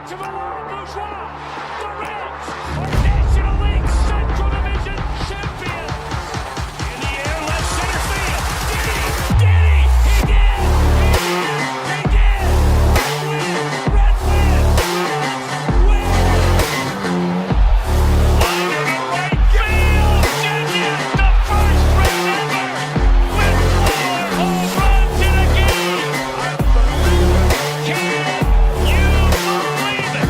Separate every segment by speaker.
Speaker 1: to the world bourgeois. The Reds are National League Central Division champions. In the air, left center field. Did he? He did! He did! Red win! Win! Line to the right field. Genius, the first run ever. With 4 home runs in a game. Can you believe it?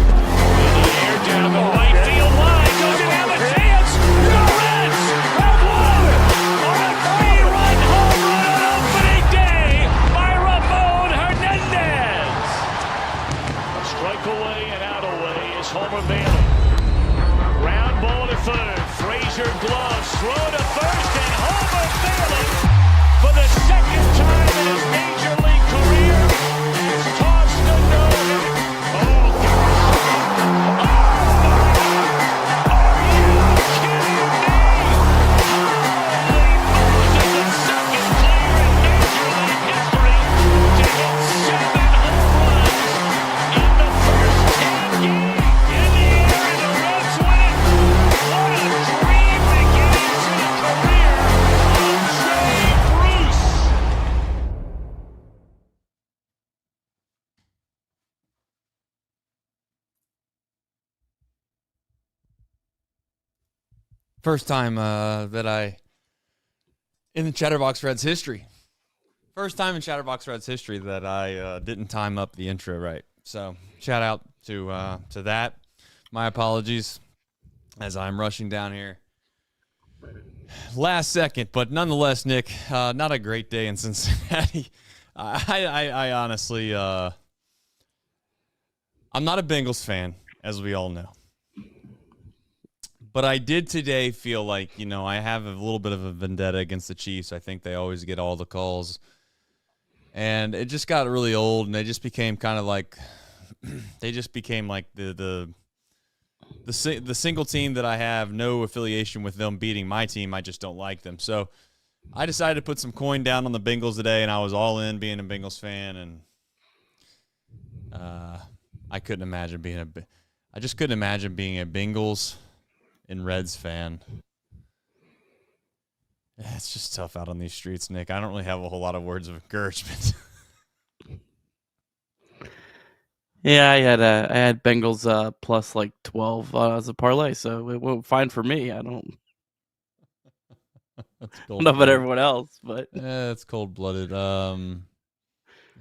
Speaker 1: In the air, down the right field line. Doesn't have a chance. The Reds have won on a 3-run home run on opening day by Ramon Hernandez. A strike away and out away is Homer Bailey. Ground ball to third. Frazier gloves. Throw to first, and Homer Bailey, for the second time in his major league career, has tossed a no-hitter. Oh, gosh. Oh, are you kidding me? Holy Moses, the second player in major league history to hit 7 home runs in the first 10 games. In the air, and the Reds win. What a dream beginning to the career of Jay Bruce.
Speaker 2: First time that I, in the Chatterbox Reds history, first time in Chatterbox Reds history that I didn't time up the intro right. So shout out to that. My apologies as I'm rushing down here. Last second, but nonetheless, Nick, not a great day in Cincinnati. I honestly, I'm not a Bengals fan, as we all know. But I did today feel like, I have a little bit of a vendetta against the Chiefs. I think they always get all the calls. And it just got really old, and they just became kind of like the single team that I have no affiliation with them beating my team. I just don't like them. So I decided to put some coin down on the Bengals today, and I was all in being a Bengals fan, and I couldn't imagine being I just couldn't imagine being a Bengals and Reds fan. It's just tough out on these streets, Nick. I don't really have a whole lot of words of encouragement.
Speaker 3: Yeah, I had Bengals plus like 12 as a parlay, so it went fine for me. I don't know about everyone else, but
Speaker 2: it's cold-blooded. I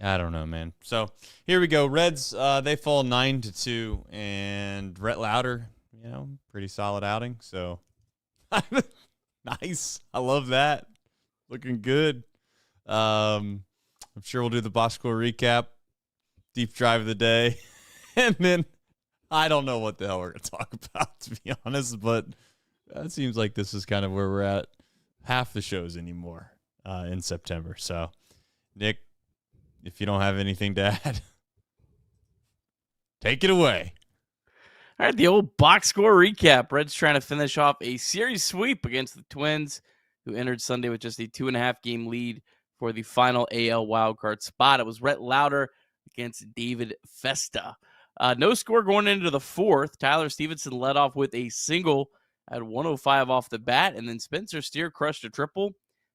Speaker 2: don't know, man. So here we go. Reds, they fall 9-2, and Rhett Lowder, pretty solid outing. So nice. I love that. Looking good. I'm sure we'll do the box score recap, deep drive of the day, and then I don't know what the hell we're going to talk about, to be honest, but it seems like this is kind of where we're at half the shows anymore in September. So, Nick, if you don't have anything to add, take it away.
Speaker 3: All right, the old box score recap. Reds trying to finish off a series sweep against the Twins, who entered Sunday with just a 2.5-game lead for the final AL wildcard spot. It was Rhett Lowder against David Festa. No score going into the fourth. Tyler Stephenson led off with a single at 105 off the bat, and then Spencer Steer crushed a triple.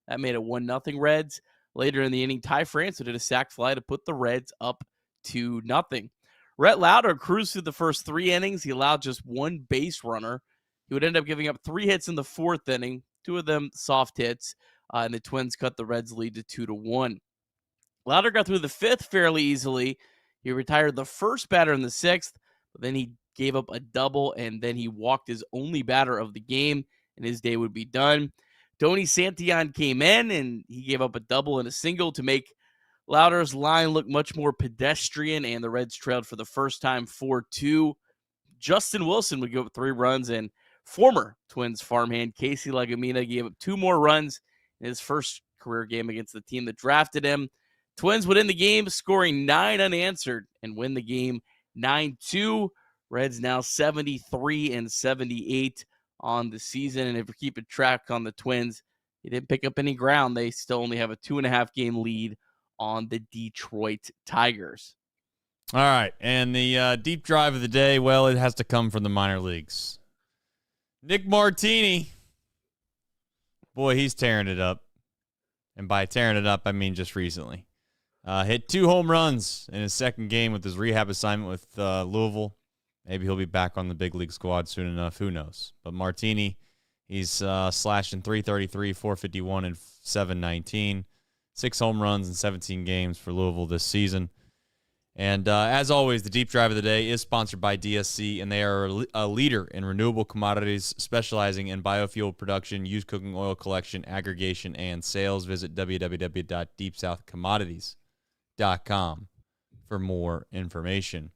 Speaker 3: That made it 1-0 Reds. Later in the inning, Ty France did a sac fly to put the Reds up 2-0. Rhett Lowder cruised through the first 3 innings. He allowed just 1 base runner. He would end up giving up 3 hits in the 4th inning, 2 of them soft hits, and the Twins cut the Reds' lead to 2-1. Lowder got through the 5th fairly easily. He retired the first batter in the 6th, but then he gave up a double, and then he walked his only batter of the game, and his day would be done. Tony Santiago came in, and he gave up a double and a single to make Lowder's line look much more pedestrian, and the Reds trailed for the first time 4-2. Justin Wilson would give up 3 runs, and former Twins farmhand Casey Legumina gave up 2 more runs in his first career game against the team that drafted him. Twins would end the game scoring 9 unanswered and win the game 9-2. Reds now 73-78 on the season. And if you're keeping track on the Twins, they didn't pick up any ground. They still only have a 2.5-game lead on the Detroit Tigers.
Speaker 2: All right, and the deep drive of the day, well, it has to come from the minor leagues. Nick Martini. Boy, he's tearing it up. And by tearing it up, I mean just recently. Hit 2 home runs in his second game with his rehab assignment with Louisville. Maybe he'll be back on the big league squad soon enough. Who knows? But Martini, he's slashing .333, .451, and .719. 6 home runs in 17 games for Louisville this season. And as always, the deep drive of the day is sponsored by DSC, and they are a leader in renewable commodities, specializing in biofuel production, used cooking oil collection, aggregation, and sales. Visit www.deepsouthcommodities.com for more information.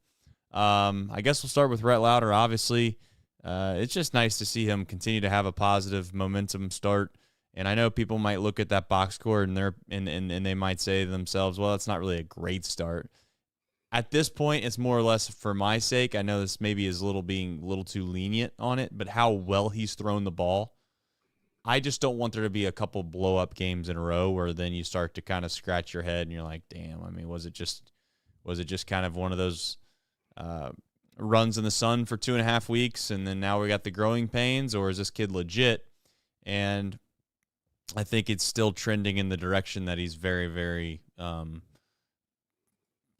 Speaker 2: I guess we'll start with Rhett Lowder. Obviously, it's just nice to see him continue to have a positive momentum start. And I know people might look at that box score and they might say to themselves, well, that's not really a great start. At this point, it's more or less for my sake. I know this maybe is being a little too lenient on it, but how well he's thrown the ball, I just don't want there to be a couple blow-up games in a row where then you start to kind of scratch your head and you're like, damn, I mean, was it just kind of one of those runs in the sun for 2.5 weeks and then now we got the growing pains, or is this kid legit? And I think it's still trending in the direction that he's very, very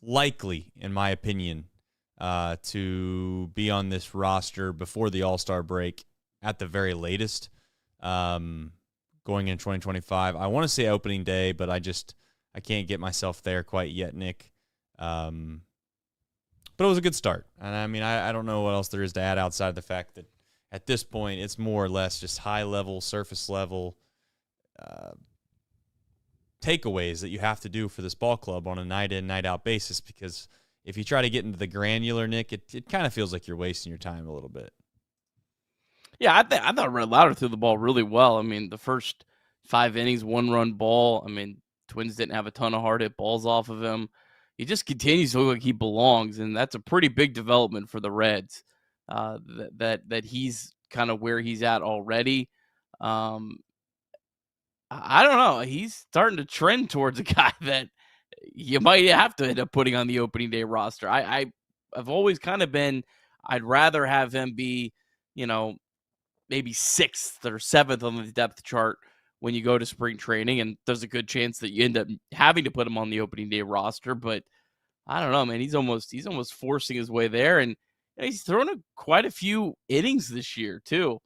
Speaker 2: likely, in my opinion, to be on this roster before the All-Star break at the very latest, going into 2025. I want to say opening day, but I can't get myself there quite yet, Nick. But it was a good start. And I mean, I don't know what else there is to add outside of the fact that at this point, it's more or less just high-level, surface-level takeaways that you have to do for this ball club on a night-in, night-out basis, because if you try to get into the granular, Nick, it kind of feels like you're wasting your time a little bit.
Speaker 3: Yeah, I thought Rhett Lowder threw the ball really well. I mean, the first 5 innings, 1-run ball. I mean, Twins didn't have a ton of hard hit balls off of him. He just continues to look like he belongs, and that's a pretty big development for the Reds. That he's kind of where he's at already. I don't know. He's starting to trend towards a guy that you might have to end up putting on the opening day roster. I've always kind of been, I'd rather have him be, maybe 6th or 7th on the depth chart when you go to spring training. And there's a good chance that you end up having to put him on the opening day roster. But I don't know, man. He's almost forcing his way there. And he's thrown quite a few innings this year, too.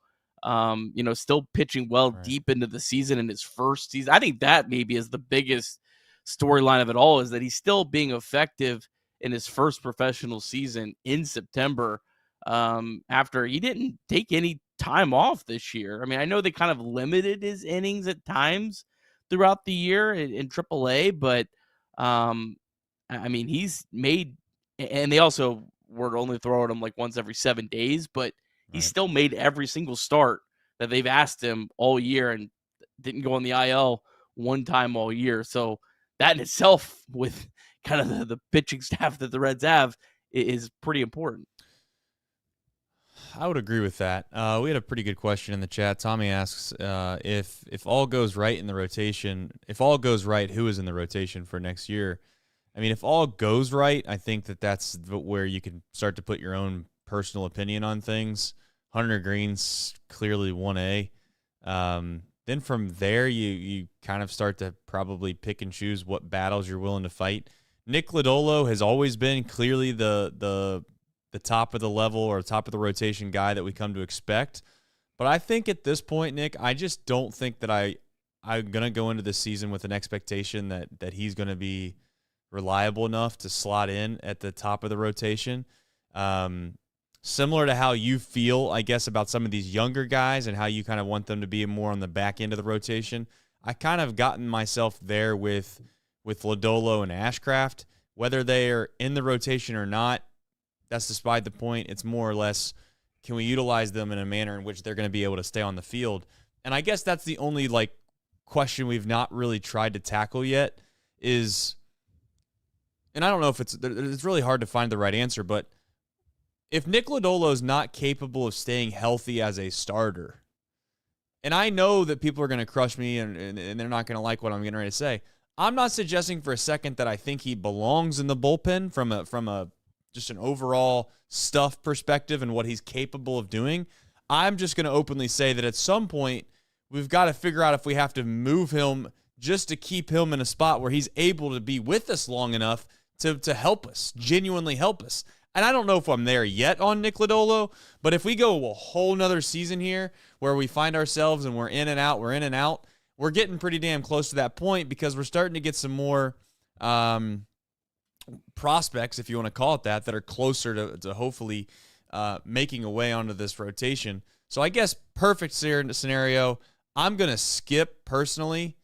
Speaker 3: Still pitching well
Speaker 2: right
Speaker 3: deep into the season in his first season. I think that maybe is the biggest storyline of it all, is that he's still being effective in his first professional season in September, after he didn't take any time off this year. I mean, I know they kind of limited his innings at times throughout the year in AAA, but I mean, he's made, and they also were only throwing him like once every 7 days, but he still made every single start that they've asked him all year and didn't go on the IL one time all year. So that in itself, with kind of the pitching staff that the Reds have, is pretty important.
Speaker 2: I would agree with that. We had a pretty good question in the chat. Tommy asks, if all goes right in the rotation, if all goes right, who is in the rotation for next year? I mean, if all goes right, I think that's where you can start to put your own personal opinion on things. Hunter Green's clearly 1A. Then from there, you kind of start to probably pick and choose what battles you're willing to fight. Nick Lodolo has always been clearly the top of the level or top of the rotation guy that we come to expect. But I think at this point, Nick, I just don't think that I'm going to go into this season with an expectation that he's going to be reliable enough to slot in at the top of the rotation. Similar to how you feel, I guess, about some of these younger guys and how you kind of want them to be more on the back end of the rotation. I kind of gotten myself there with Lodolo and Ashcraft. Whether they are in the rotation or not, that's despite the point. It's more or less, can we utilize them in a manner in which they're going to be able to stay on the field? And I guess that's the only question we've not really tried to tackle yet is, and I don't know if it's really hard to find the right answer, but if Nick Lodolo is not capable of staying healthy as a starter, and I know that people are going to crush me and they're not going to like what I'm getting ready to say, I'm not suggesting for a second that I think he belongs in the bullpen from a just an overall stuff perspective and what he's capable of doing. I'm just going to openly say that at some point we've got to figure out if we have to move him just to keep him in a spot where he's able to be with us long enough to help us, genuinely help us. And I don't know if I'm there yet on Nick Lodolo, but if we go a whole nother season here where we find ourselves and we're in and out, we're getting pretty damn close to that point because we're starting to get some more prospects, if you want to call it that are closer to hopefully making a way onto this rotation. So I guess perfect scenario, I'm going to skip, personally,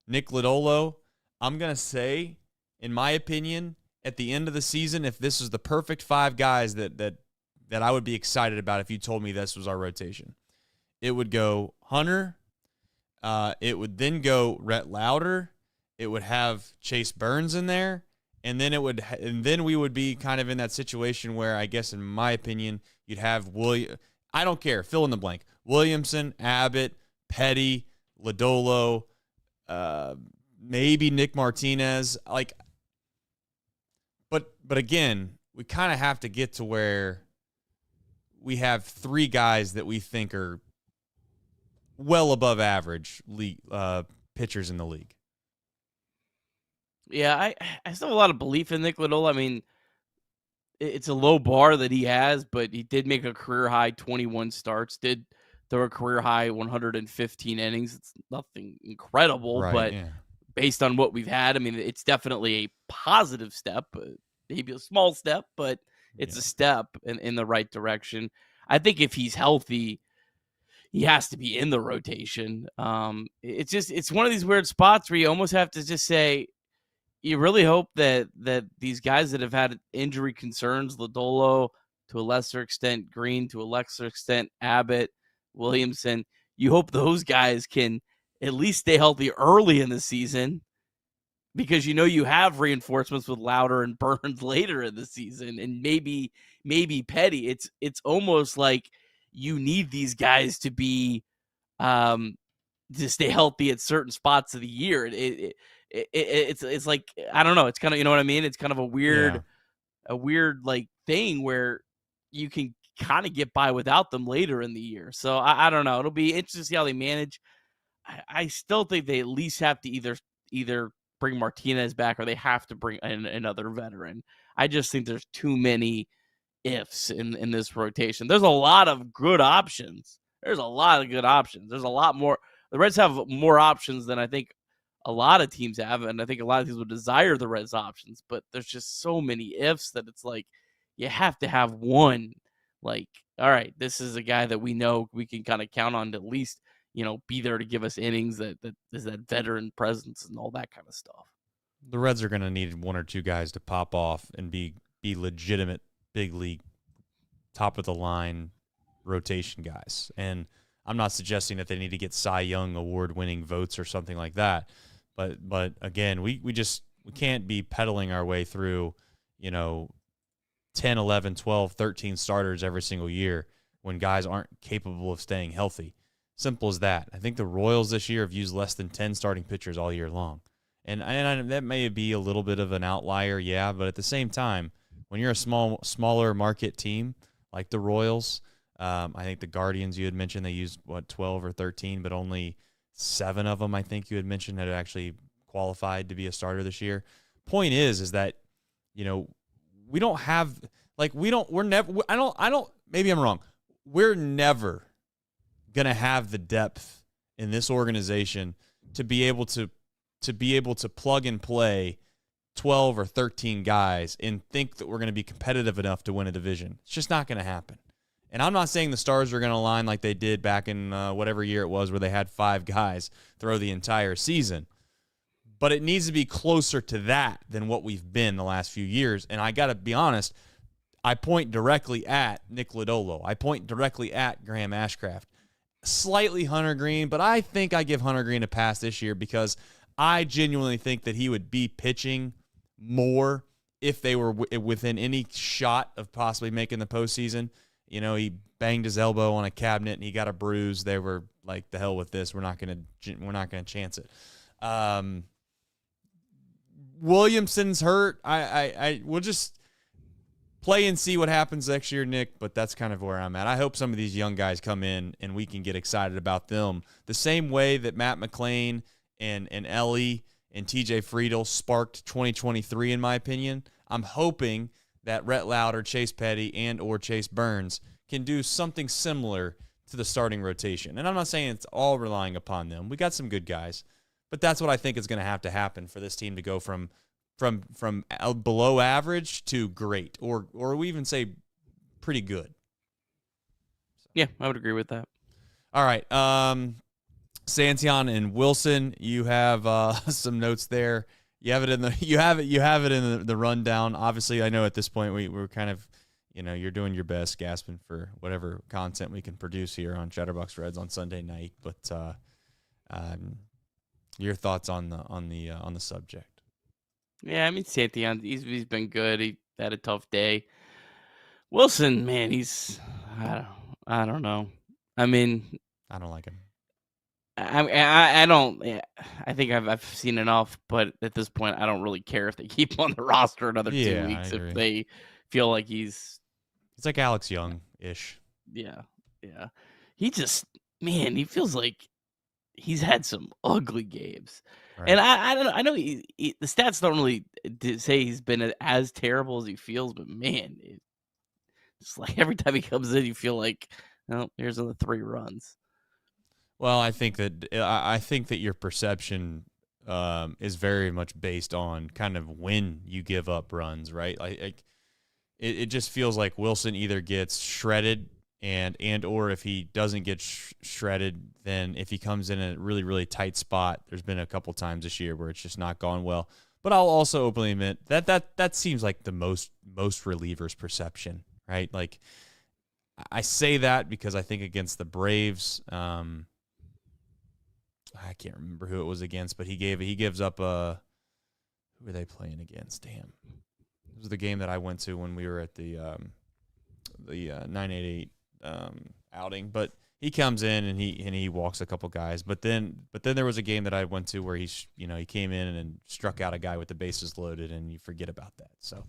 Speaker 2: Nick Lodolo. I'm going to say, in my opinion, at the end of the season, if this is the perfect 5 guys that I would be excited about if you told me this was our rotation, it would go Hunter. It would then go Rhett Lowder. It would have Chase Burns in there. And then we would be kind of in that situation where, I guess, in my opinion, you'd have I don't care, fill in the blank. Williamson, Abbott, Petty, Lodolo, maybe Nick Martinez. But again, we kind of have to get to where we have 3 guys that we think are well above average pitchers in the league.
Speaker 3: Yeah, I still have a lot of belief in Nick Lodolo. I mean, it's a low bar that he has, but he did make a career high 21 starts, did throw a career high 115 innings. It's nothing incredible,
Speaker 2: Right,
Speaker 3: but
Speaker 2: yeah.
Speaker 3: based on what we've had, I mean, it's definitely a positive step, maybe a small step, but it's a step in the right direction. I think if he's healthy, he has to be in the rotation. It's one of these weird spots where you almost have to just say, you really hope that these guys that have had injury concerns, Lodolo to a lesser extent, Green to a lesser extent, Abbott, Williamson, you hope those guys can at least stay healthy early in the season, because you have reinforcements with Lowder and Burns later in the season, and maybe Petty. It's almost like you need these guys to be to stay healthy at certain spots of the year. It's like, I don't know. It's kind of, you know what I mean? It's kind of a weird like thing where you can kind of get by without them later in the year. So I don't know. It'll be interesting to see how they manage. I still think they at least have to either bring Martinez back or they have to bring in another veteran. I just think there's too many ifs in this rotation. There's a lot of good options. There's a lot lot more. The Reds have more options than I think a lot of teams have, and I think a lot of teams would desire the Reds options, but there's just so many ifs that it's like you have to have one. Like, all right, this is a guy that we know we can kind of count on to at least, be there to give us innings, that is that veteran presence and all that kind of stuff.
Speaker 2: The Reds are going to need 1 or 2 guys to pop off and be legitimate big league, top of the line rotation guys. And I'm not suggesting that they need to get Cy Young award-winning votes or something like that. But again, we can't be peddling our way through, 10, 11, 12, 13 starters every single year when guys aren't capable of staying healthy. Simple as that. I think the Royals this year have used less than 10 starting pitchers all year long. And that may be a little bit of an outlier, yeah, but at the same time, when you're a smaller market team like the Royals, I think the Guardians, you had mentioned they used, 12 or 13, but only 7 of them, I think you had mentioned, had actually qualified to be a starter this year. Point is that, we don't have, maybe I'm wrong. We're never going to have the depth in this organization to be able to plug and play 12 or 13 guys and think that we're going to be competitive enough to win a division. It's just not going to happen. And I'm not saying the stars are going to align like they did back in whatever year it was where they had 5 guys throw the entire season. But it needs to be closer to that than what we've been the last few years. And I got to be honest, I point directly at Nick Lodolo. I point directly at Graham Ashcraft. Slightly Hunter Green, but I think I give Hunter Green a pass this year because I genuinely think that he would be pitching more if they were within any shot of possibly making the postseason. He banged his elbow on a cabinet and he got a bruise. They were like, "The hell with this. We're not gonna chance it." Williamson's hurt. We'll just play and see what happens next year, Nick, but that's kind of where I'm at. I hope some of these young guys come in and we can get excited about them the same way that Matt McClain and Elly and TJ Friedl sparked 2023, in my opinion. I'm hoping that Rhett Lowder, Chase Petty, and or Chase Burns can do something similar to the starting rotation. And I'm not saying it's all relying upon them. We got some good guys, but that's what I think is going to happen for this team to go from below average to great, or we even say pretty good.
Speaker 3: Yeah, I would agree with that.
Speaker 2: All right, Santana and Wilson, you have some notes there. You have it in the rundown. Obviously, I know at this point we're kind of, you're doing your best, gasping for whatever content we can produce here on Chatterbox Reds on Sunday night. But your thoughts on the subject?
Speaker 3: Yeah, I mean, Santana, he's been good. He had a tough day. Wilson, man, I don't know. I mean,
Speaker 2: I don't like him.
Speaker 3: I don't. I think I've seen enough, but at this point, I don't really care if they keep him on the roster another 2 weeks if they feel like it's
Speaker 2: like Alex Young-ish.
Speaker 3: Yeah. He just, man, he feels like he's had some ugly games. Right. And I don't know. I know the stats don't really say he's been as terrible as he feels, but man, it's like every time he comes in, you feel like, oh, here's another 3 runs.
Speaker 2: Well, I think that your perception is very much based on kind of when you give up runs, right? Like it just feels like Wilson either gets shredded and or if he doesn't get shredded, then if he comes in a really, really tight spot, there's been a couple times this year where it's just not gone well. But I'll also openly admit that seems like the most relievers' perception, right? Like I say that because I think against the Braves, I can't remember who it was against, but he gives up a, who were they playing against? Damn. It was the game that I went to when we were at the 988 outing, but he comes in and he walks a couple guys, but then there was a game that I went to where he came in and struck out a guy with the bases loaded, and you forget about that. So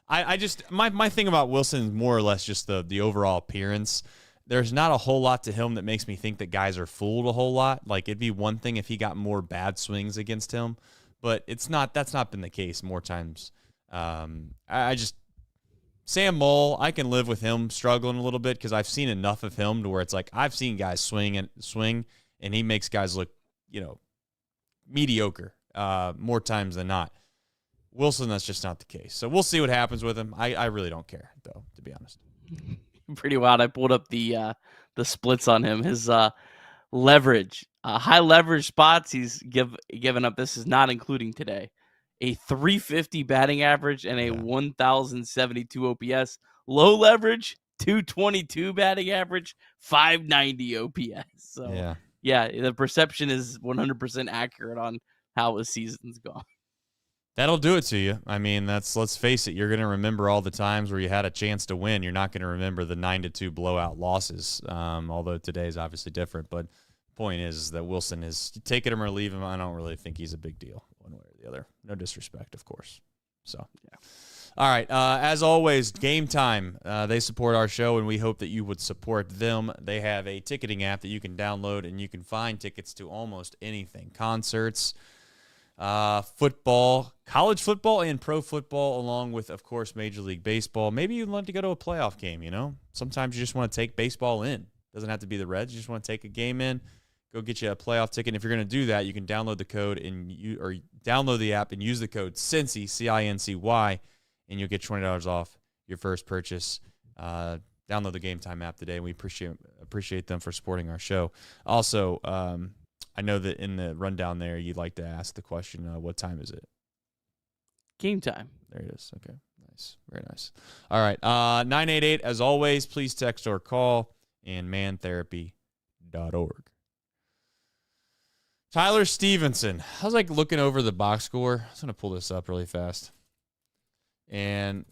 Speaker 2: I just my thing about Wilson is more or less just the overall appearance. There's not a whole lot to him that makes me think that guys are fooled a whole lot. Like it'd be one thing if he got more bad swings against him, but that's not been the case more times. Sam Moll, I can live with him struggling a little bit because I've seen enough of him to where it's like I've seen guys swing, and he makes guys look, mediocre more times than not. Wilson, that's just not the case. So we'll see what happens with him. I really don't care, though, to be honest.
Speaker 3: Pretty wild. I pulled up the splits on him. His leverage, high leverage spots he's given up. This is not including today. A 350 batting average and a 1,072 OPS. Low leverage, 222 batting average, 590 OPS. So yeah, the perception is 100% accurate on how his season's gone.
Speaker 2: That'll do it to you. I mean, let's face it, you're going to remember all the times where you had a chance to win. You're not going to remember the 9-2 blowout losses, although today is obviously different. But the point is that Wilson is take him or leave him. I don't really think he's a big deal one way or the other. No disrespect, of course. So, yeah. All right. As always, Game Time. They support our show, and we hope that you would support them. They have a ticketing app that you can download, and you can find tickets to almost anything. Concerts, football, college football, and pro football, along with, of course, Major League Baseball. Maybe you'd like to go to a playoff game, Sometimes you just want to take baseball in. Doesn't have to be the Reds. You just want to take a game in. Go get you a playoff ticket. And if you're going to do that, you can download the code or download the app and use the code CINCY, CINCY, and you'll get $20 off your first purchase. Download the Game Time app today, and we appreciate them for supporting our show. Also, I know that in the rundown there, you'd like to ask the question, what time is it?
Speaker 3: Game time.
Speaker 2: There it is. Okay, nice. Very nice. All right, 988, as always, please text or call, and mantherapy.org. Tyler Stephenson. I was looking over the box score. I was going to pull this up really fast. And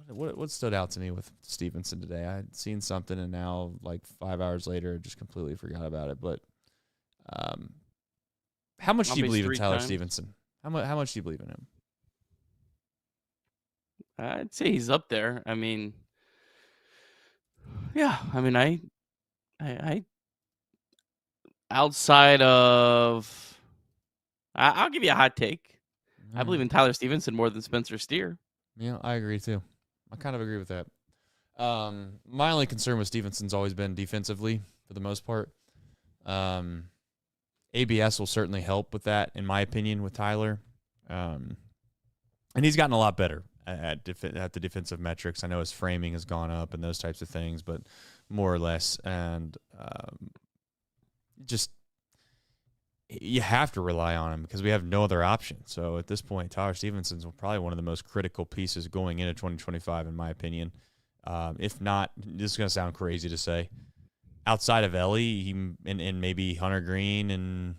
Speaker 2: what stood out to me with Stephenson today? I had seen something, and now 5 hours later, just completely forgot about it. But how much do you believe in Tyler Stephenson? How much do you believe in him?
Speaker 3: I'd say he's up there. I mean, yeah. I mean, I outside of, I'll give you a hot take. I believe in Tyler Stephenson more than Spencer Steer.
Speaker 2: Yeah, I agree too. I kind of agree with that. My only concern with Stephenson's always been defensively for the most part. ABS will certainly help with that, in my opinion, with Tyler. And he's gotten a lot better at the defensive metrics. I know his framing has gone up and those types of things, but more or less. And just you have to rely on him because we have no other option. So at this point, Tyler Stephenson's probably one of the most critical pieces going into 2025, in my opinion. If not, this is going to sound crazy to say, outside of Elly and maybe Hunter Green, and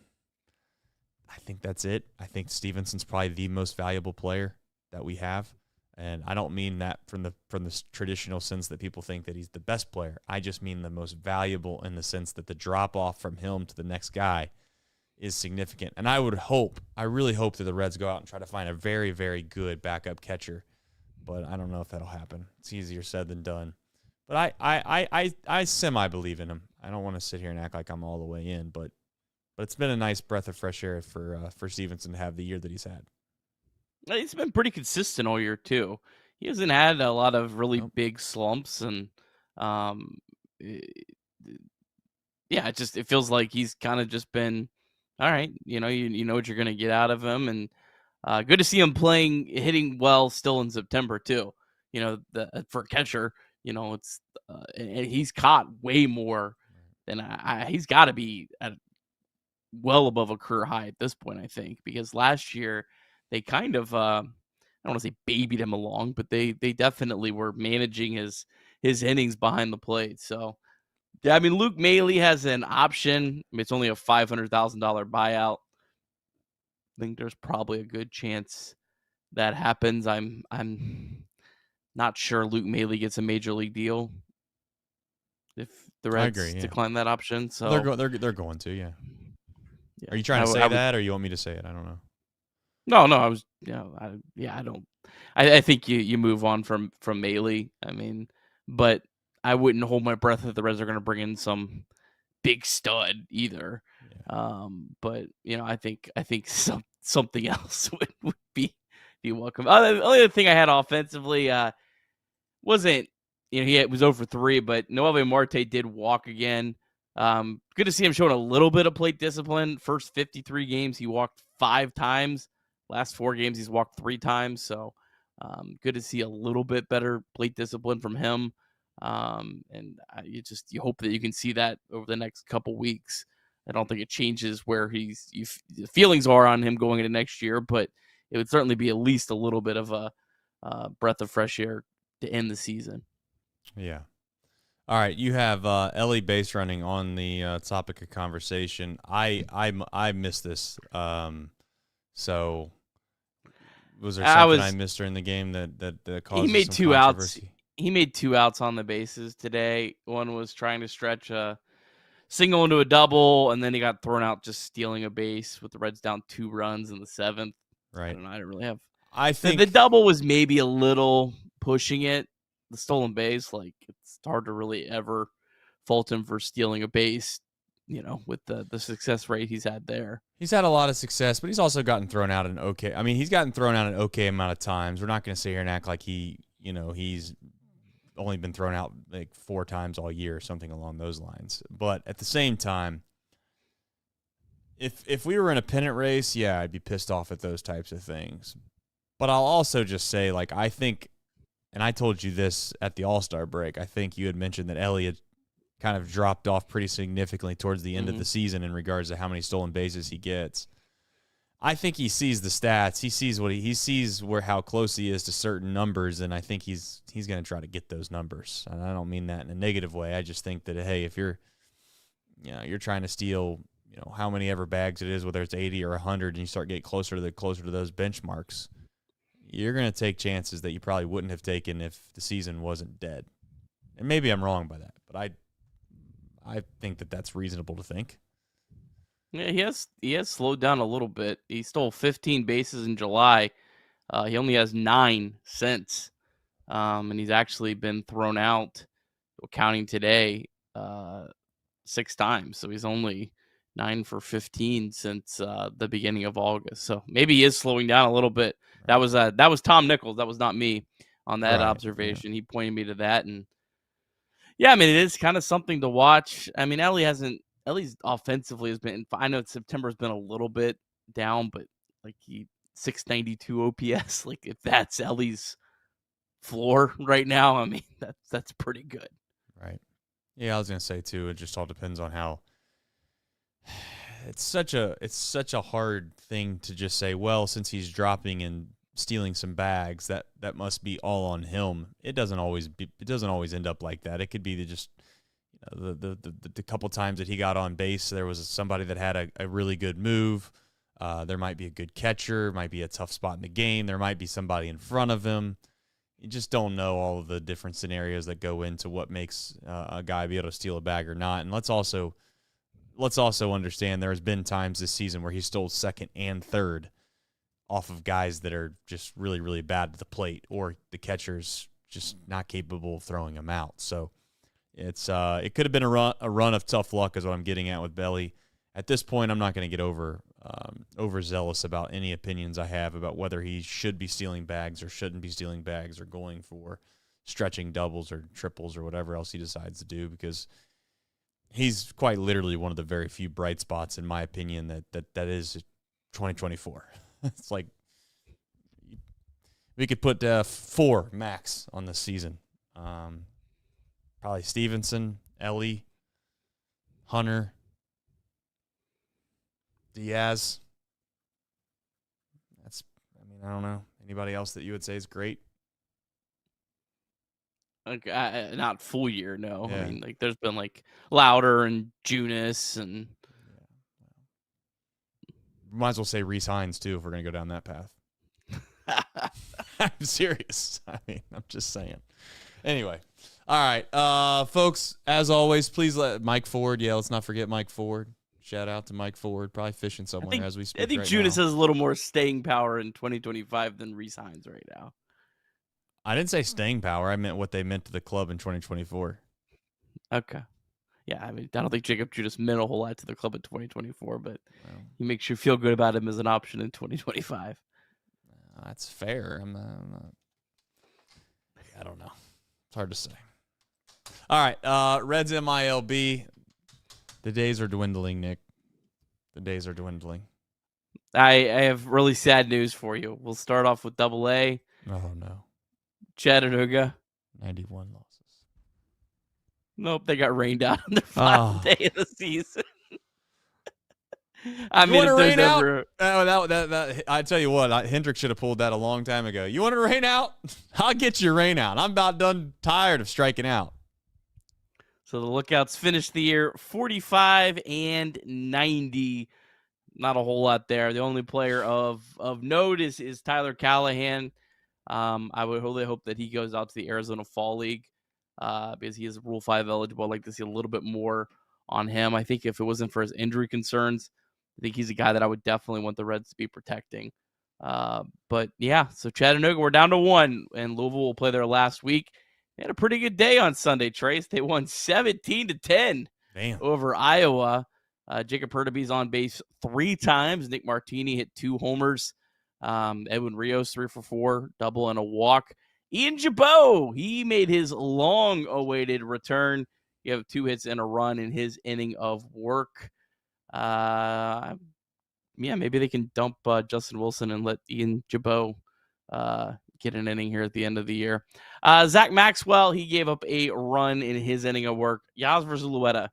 Speaker 2: I think that's it. I think Stephenson's probably the most valuable player that we have. And I don't mean that from the traditional sense that people think that he's the best player. I just mean the most valuable in the sense that the drop-off from him to the next guy is significant. And I really hope that the Reds go out and try to find a very, very good backup catcher. But I don't know if that'll happen. It's easier said than done. But I semi-believe in him. I don't want to sit here and act like I'm all the way in, but it's been a nice breath of fresh air for Stephenson to have the year that he's had.
Speaker 3: He's been pretty consistent all year too. He hasn't had a lot of really big slumps, and it feels like he's kind of just been all right. You know what you're going to get out of him, and good to see him hitting well still in September too. For a catcher, it's and he's caught way more than he's got to be at well above a career high at this point, I think, because last year they kind of I don't want to say babied him along, but they definitely were managing his innings behind the plate. So yeah, I mean, Luke Maile has an option. I mean, it's only a $500,000 buyout. I think there's probably a good chance that happens. I'm not sure Luke Maile gets a major league deal if the Reds decline that option. So
Speaker 2: they're going to, yeah. Are you trying to say that, or you want me to say it? I don't know.
Speaker 3: No, I was, I don't. I think you move on from Maile. I mean, but I wouldn't hold my breath that the Reds are going to bring in some big stud either. Yeah. But I think something else would be welcome. The only other thing I had offensively wasn't he was 0 for 3, but Noelvi Marte did walk again. Good to see him showing a little bit of plate discipline. First 53 games, he walked 5 times. Last 4 games, he's walked 3 times. So good to see a little bit better plate discipline from him. And you hope that you can see that over the next couple weeks. I don't think it changes where the feelings are on him going into next year, but it would certainly be at least a little bit of a breath of fresh air to end the season.
Speaker 2: Yeah. All right, you have Elly base running on the topic of conversation. I missed this. So was there something I missed during the game that caused
Speaker 3: he made
Speaker 2: some
Speaker 3: 2 outs?
Speaker 2: controversy?
Speaker 3: He made 2 outs on the bases today. One was trying to stretch a single into a double, and then he got thrown out just stealing a base with the Reds down 2 runs in the 7th.
Speaker 2: Right.
Speaker 3: I don't know. I didn't really have.
Speaker 2: I think
Speaker 3: the double was maybe a little pushing it. The stolen base, like it's hard to really ever fault him for stealing a base, with the success rate he's had there.
Speaker 2: He's had a lot of success, but he's also gotten thrown out an okay. I mean, he's gotten thrown out an okay amount of times. We're not going to sit here and act like he's only been thrown out like 4 times all year or something along those lines. But at the same time, if we were in a pennant race, yeah, I'd be pissed off at those types of things. But I'll also just say, like, I think, and I told you this at the All-Star break, I think you had mentioned that Elly had kind of dropped off pretty significantly towards the end of the season in regards to how many stolen bases he gets. I think he sees the stats. He sees how close he is to certain numbers, and I think he's going to try to get those numbers. And I don't mean that in a negative way. I just think that, hey, if you're trying to steal, how many ever bags it is, whether it's 80 or 100, and you start getting closer to those benchmarks, you're going to take chances that you probably wouldn't have taken if the season wasn't dead. And maybe I'm wrong by that, but I think that that's reasonable to think.
Speaker 3: Yeah, he has slowed down a little bit. He stole 15 bases in July. He only has 9 since. And he's actually been thrown out, counting today, 6 times. So he's only 9 for 15 since the beginning of August. So maybe he is slowing down a little bit. That was Tom Nichols. That was not me on that
Speaker 2: Right,
Speaker 3: observation. Yeah. He pointed me to that, and yeah, I mean, it is kind of something to watch. I mean, Elly's offensively has been. I know September's been a little bit down, but like 692 OPS. Like if that's Elly's floor right now, I mean that's pretty good.
Speaker 2: Right. Yeah, I was gonna say too. It just all depends on how. It's such a hard thing to just say. Well, since he's dropping and stealing some bags, that must be all on him. It doesn't always end up like that. It could be just the couple times that he got on base, there was somebody that had a really good move. There might be a good catcher, might be a tough spot in the game. There might be somebody in front of him. You just don't know all of the different scenarios that go into what makes a guy be able to steal a bag or not. And let's also understand there's been times this season where he stole second and third off of guys that are just really, really bad at the plate, or the catcher's just not capable of throwing them out. So it could have been a run of tough luck is what I'm getting at with Belly. At this point, I'm not going to get overzealous about any opinions I have about whether he should be stealing bags or shouldn't be stealing bags or going for stretching doubles or triples or whatever else he decides to do, because he's quite literally one of the very few bright spots, in my opinion, that is 2024. It's like we could put 4 max on this season. Probably Stephenson, Elly, Hunter, Diaz. I don't know. Anybody else that you would say is great?
Speaker 3: Like not full year, no.
Speaker 2: Yeah.
Speaker 3: I mean, like there's been like Lowder and Junis and
Speaker 2: Might as well say Reese Hines too if we're gonna go down that path. I'm serious. I mean, I'm just saying. Anyway, all right, folks. As always, please let Mike Ford. Yeah, let's not forget Mike Ford. Shout out to Mike Ford. Probably fishing somewhere as we speak.
Speaker 3: I think Junis has a little more staying power in 2025 than Reese Hines right now.
Speaker 2: I didn't say staying power. I meant what they meant to the club in 2024.
Speaker 3: Okay. Yeah, I mean, I don't think Jacob Junis meant a whole lot to the club in 2024, but he makes you feel good about him as an option in 2025.
Speaker 2: That's fair. I'm not, I don't know. It's hard to say. All right, Reds MILB. The days are dwindling, Nick. The days are dwindling.
Speaker 3: I have really sad news for you. We'll start off with AA.
Speaker 2: Oh, no.
Speaker 3: Chattanooga.
Speaker 2: 91 losses.
Speaker 3: Nope, they got rained out on their final day of the season. I mean, if there's ever...
Speaker 2: I tell you what, Hendrick should have pulled that a long time ago. You want to rain out? I'll get you a rain out. I'm about done tired of striking out.
Speaker 3: So the Lookouts finished the year 45-90. Not a whole lot there. The only player of note is Tyler Callahan. I would really hope that he goes out to the Arizona Fall League because he is Rule 5 eligible. I'd like to see a little bit more on him. I think if it wasn't for his injury concerns, I think he's a guy that I would definitely want the Reds to be protecting. But yeah, so Chattanooga, we're down to 1, and Louisville will play their last week. They had a pretty good day on Sunday, Trace. They won 17-10 over Iowa. Jacob Pertbee's on base 3 times. Nick Martini hit 2 homers. Edwin Rios 3 for 4, double and a walk. Ian Jabot, he made his long-awaited return. He had 2 hits and a run in his inning of work. Yeah, maybe they can dump Justin Wilson and let Ian Jabot get an inning here at the end of the year. Zach Maxwell, he gave up a run in his inning of work. Yasver Zulueta,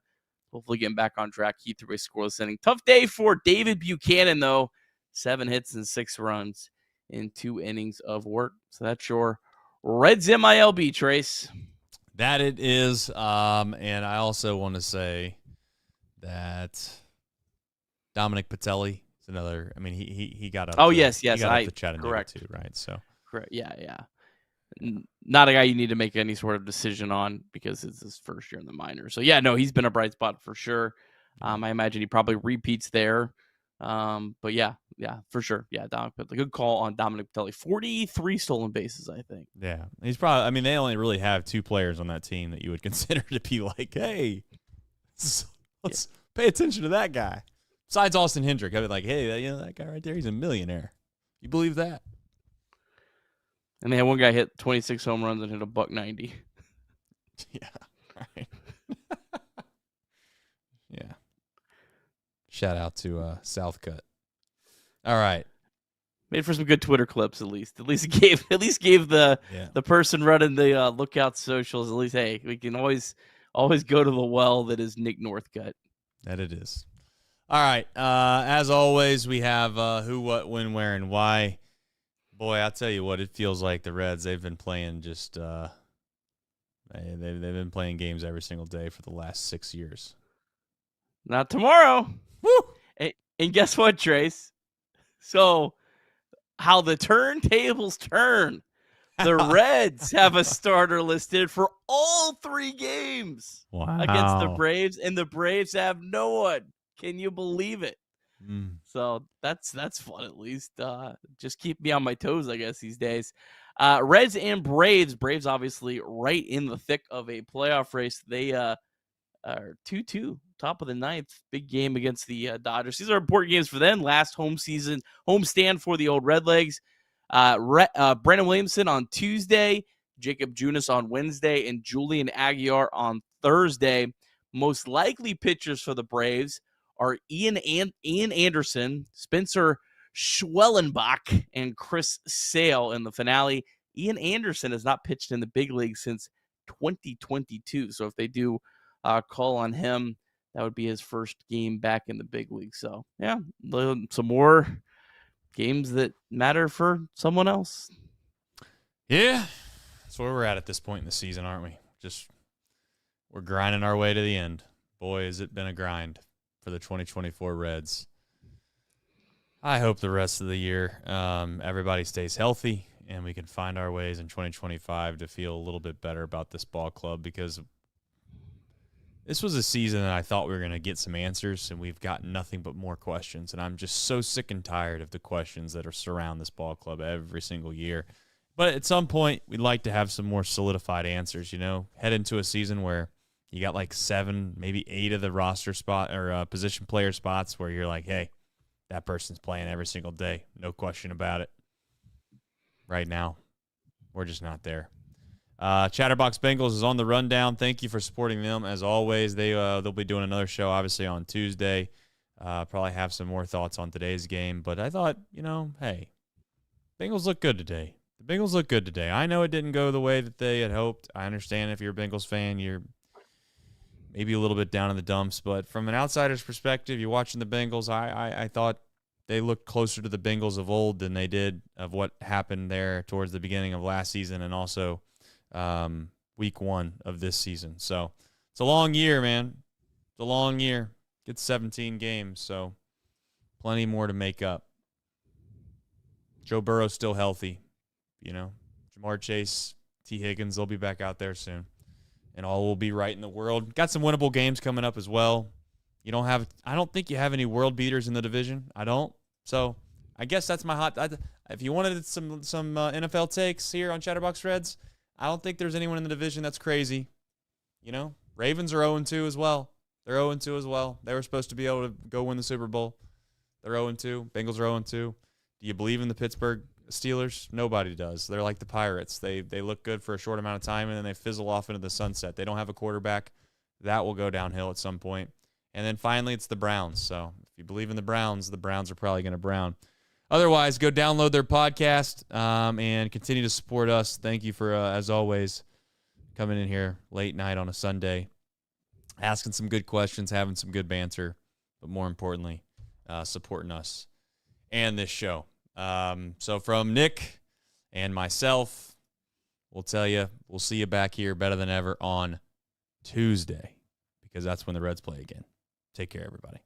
Speaker 3: hopefully getting back on track. He threw a scoreless inning. Tough day for David Buchanan, though. 7 hits and 6 runs in 2 innings of work. So that's your Reds MILB, Trace.
Speaker 2: That it is. And I also want to say that Dominic Patelli is another. I mean, he got up.
Speaker 3: Oh, yes.
Speaker 2: He got up to Chattanooga
Speaker 3: correct.
Speaker 2: too, right? So
Speaker 3: correct. Yeah. Not a guy you need to make any sort of decision on because it's his first year in the minors. So yeah, no, he's been a bright spot for sure. I imagine he probably repeats there. But yeah, for sure. Yeah, Dominic Patelli. Good call on Dominic Patelli. 43 stolen bases, I think.
Speaker 2: Yeah. He's probably, I mean, they only really have 2 players on that team that you would consider to be like, hey, let's pay attention to that guy. Besides Austin Hendrick, I'd be like, hey, that guy right there, he's a millionaire. You believe that?
Speaker 3: And they had one guy hit 26 home runs and hit a $190.
Speaker 2: Yeah. Right. Yeah. Shout out to Southcutt. All right.
Speaker 3: Made for some good Twitter clips, at least. At least gave the person running the Lookout socials. At least, hey, we can always go to the well that is Nick Northcutt.
Speaker 2: That it is. All right. As always, we have who, what, when, where, and why. Boy, I'll tell you what, it feels like the Reds, they've been playing just they've been playing games every single day for the last 6 years.
Speaker 3: Not tomorrow.
Speaker 2: Woo!
Speaker 3: And guess what, Trace? So, how the turntables turn. The Reds have a starter listed for all 3 games against the Braves, and the Braves have no one. Can you believe it? So that's fun, at least. Just keep me on my toes, I guess, these days. Reds and Braves. Braves obviously right in the thick of a playoff race. They are 2-2, top of the 9th. Big game against the Dodgers. These are important games for them. Last home stand for the old Redlegs. Brandon Williamson on Tuesday, Jacob Junis on Wednesday, and Julian Aguilar on Thursday. Most likely pitchers for the Braves are Ian Anderson, Spencer Schwellenbach, and Chris Sale in the finale. Ian Anderson has not pitched in the big league since 2022. So if they do call on him, that would be his first game back in the big league. So, yeah, some more games that matter for someone else.
Speaker 2: Yeah, that's where we're at this point in the season, aren't we? We're grinding our way to the end. Boy, has it been a grind for the 2024 Reds. I hope the rest of the year everybody stays healthy and we can find our ways in 2025 to feel a little bit better about this ball club, because this was a season that I thought we were going to get some answers, and we've got nothing but more questions. And I'm just so sick and tired of the questions that surround this ball club every single year. But at some point, we'd like to have some more solidified answers, head into a season where you got like 7, maybe 8 of the roster spot or position player spots where you're like, hey, that person's playing every single day. No question about it. Right now, we're just not there. Chatterbox Bengals is on the rundown. Thank you for supporting them as always. They'll be doing another show obviously on Tuesday. Probably have some more thoughts on today's game, but I thought, hey, Bengals look good today. The Bengals look good today. I know it didn't go the way that they had hoped. I understand if you're a Bengals fan, you're maybe a little bit down in the dumps, but from an outsider's perspective, you're watching the Bengals. I thought they looked closer to the Bengals of old than they did of what happened there towards the beginning of last season and also week 1 of this season. So it's a long year, man. It's a long year. It's 17 games, so plenty more to make up. Joe Burrow's still healthy. Jamar Chase, T. Higgins, they'll be back out there soon. And all will be right in the world. Got some winnable games coming up as well. I don't think you have any world beaters in the division. I don't. So I guess that's my hot. If you wanted some NFL takes here on Chatterbox Reds, I don't think there's anyone in the division that's crazy. Ravens are 0-2 as well. They're 0-2 as well. They were supposed to be able to go win the Super Bowl. They're 0-2. Bengals are 0-2. Do you believe in the Pittsburgh Steelers? Nobody does. They're like the Pirates. They look good for a short amount of time, and then they fizzle off into the sunset. They don't have a quarterback. That will go downhill at some point. And then finally, it's the Browns. So if you believe in the Browns are probably going to brown. Otherwise, go download their podcast and continue to support us. Thank you for, as always, coming in here late night on a Sunday, asking some good questions, having some good banter, but more importantly, supporting us and this show. So from Nick and myself, we'll tell you, we'll see you back here better than ever on Tuesday, because that's when the Reds play again. Take care, everybody.